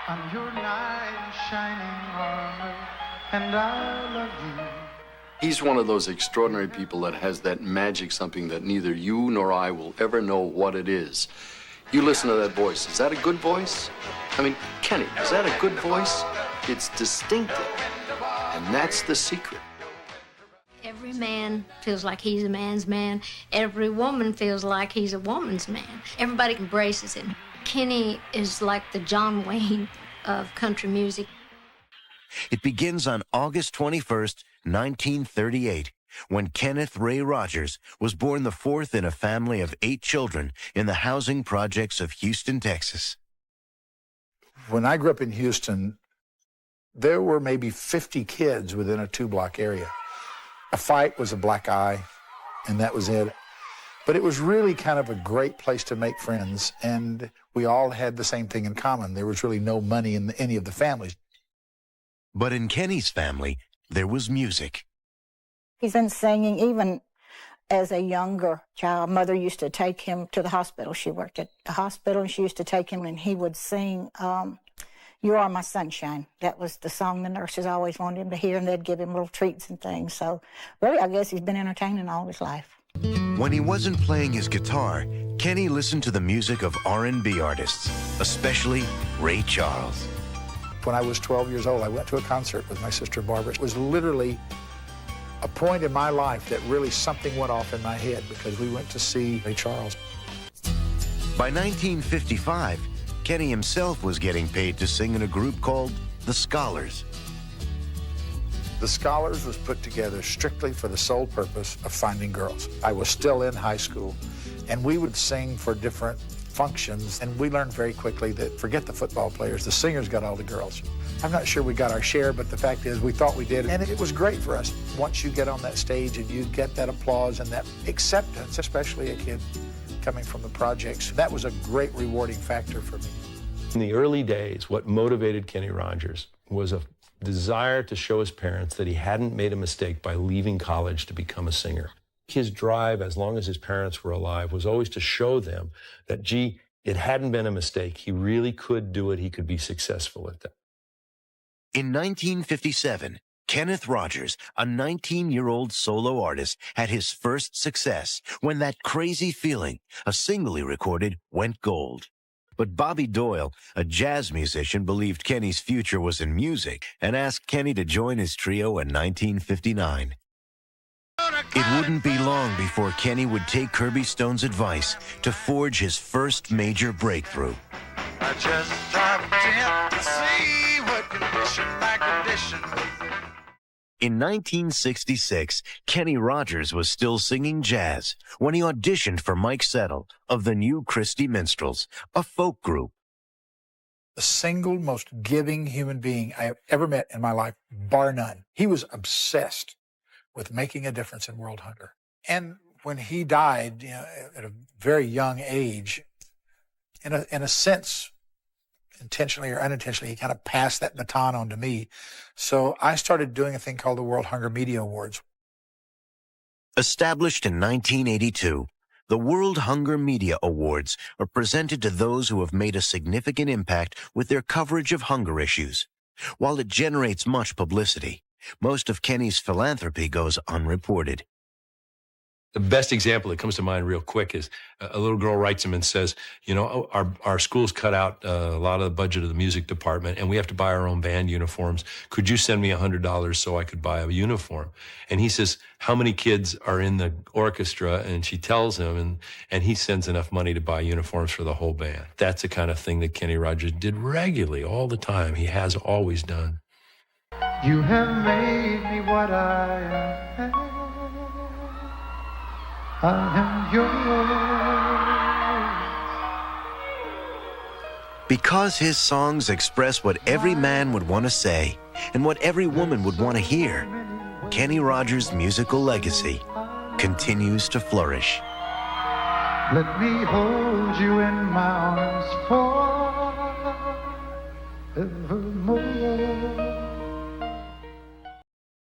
I'm your knight in shining armor, and I love you. He's one of those extraordinary people that has that magic, something that neither you nor I will ever know what it is. You listen to that voice. Is that a good voice? I mean, Kenny, is that a good voice? It's distinctive, and that's the secret. Every man feels like he's a man's man. Every woman feels like he's a woman's man. Everybody embraces him. Kenny is like the John Wayne of country music. It begins on August 21st, 1938, when Kenneth Ray Rogers was born the fourth in a family of 8 children in the housing projects of Houston, Texas. When I grew up in Houston, there were maybe 50 kids within a 2-block area. A fight was a black eye, and that was it. But it was really kind of a great place to make friends, and we all had the same thing in common. There was really no money in any of the families. But in Kenny's family, there was music. He's been singing even as a younger child. Mother used to take him to the hospital. She worked at the hospital, and she used to take him, and he would sing, You Are My Sunshine. That was the song the nurses always wanted him to hear, and they'd give him little treats and things. So really, I guess he's been entertaining all his life. When he wasn't playing his guitar, Kenny listened to the music of R&B artists, especially Ray Charles. When I was 12 years old, I went to a concert with my sister Barbara. It was literally a point in my life that really something went off in my head because we went to see Ray Charles. By 1955, Kenny himself was getting paid to sing in a group called The Scholars. The Scholars was put together strictly for the sole purpose of finding girls. I was still in high school, and we would sing for different functions, and we learned very quickly that forget the football players, the singers got all the girls. I'm not sure we got our share, but the fact is we thought we did, and it was great for us. Once you get on that stage and you get that applause and that acceptance, especially a kid coming from the projects, that was a great rewarding factor for me. In the early days, what motivated Kenny Rogers was a desire to show his parents that he hadn't made a mistake by leaving college to become a singer. His drive, as long as his parents were alive, was always to show them that, gee, it hadn't been a mistake. He really could do it. He could be successful at that. In 1957, Kenneth Rogers, a 19-year-old solo artist, had his first success when That Crazy Feeling, a single he recorded, went gold. But Bobby Doyle, a jazz musician, believed Kenny's future was in music and asked Kenny to join his trio in 1959. It wouldn't be long before Kenny would take Kirby Stone's advice to forge his first major breakthrough. I just have to see what condition my condition. In 1966, Kenny Rogers was still singing jazz when he auditioned for Mike Settle of the New Christy Minstrels, a folk group. The single most giving human being I have ever met in my life, bar none. He was obsessed with making a difference in world hunger. And when he died, at a very young age, in a sense, intentionally or unintentionally, he kind of passed that baton on to me. So I started doing a thing called the World Hunger Media Awards. Established in 1982, the World Hunger Media Awards are presented to those who have made a significant impact with their coverage of hunger issues. While it generates much publicity, most of Kenny's philanthropy goes unreported. The best example that comes to mind real quick is a little girl writes him and says, our school's cut out a lot of the budget of the music department, and we have to buy our own band uniforms. Could you send me $100 so I could buy a uniform? And he says, how many kids are in the orchestra? And she tells him, and he sends enough money to buy uniforms for the whole band. That's the kind of thing that Kenny Rogers did regularly, all the time. He has always done. You have made me what I am. I am yours. Because his songs express what every man would want to say and what every woman would want to hear, Kenny Rogers' musical legacy continues to flourish. Let me hold you in my arms forevermore.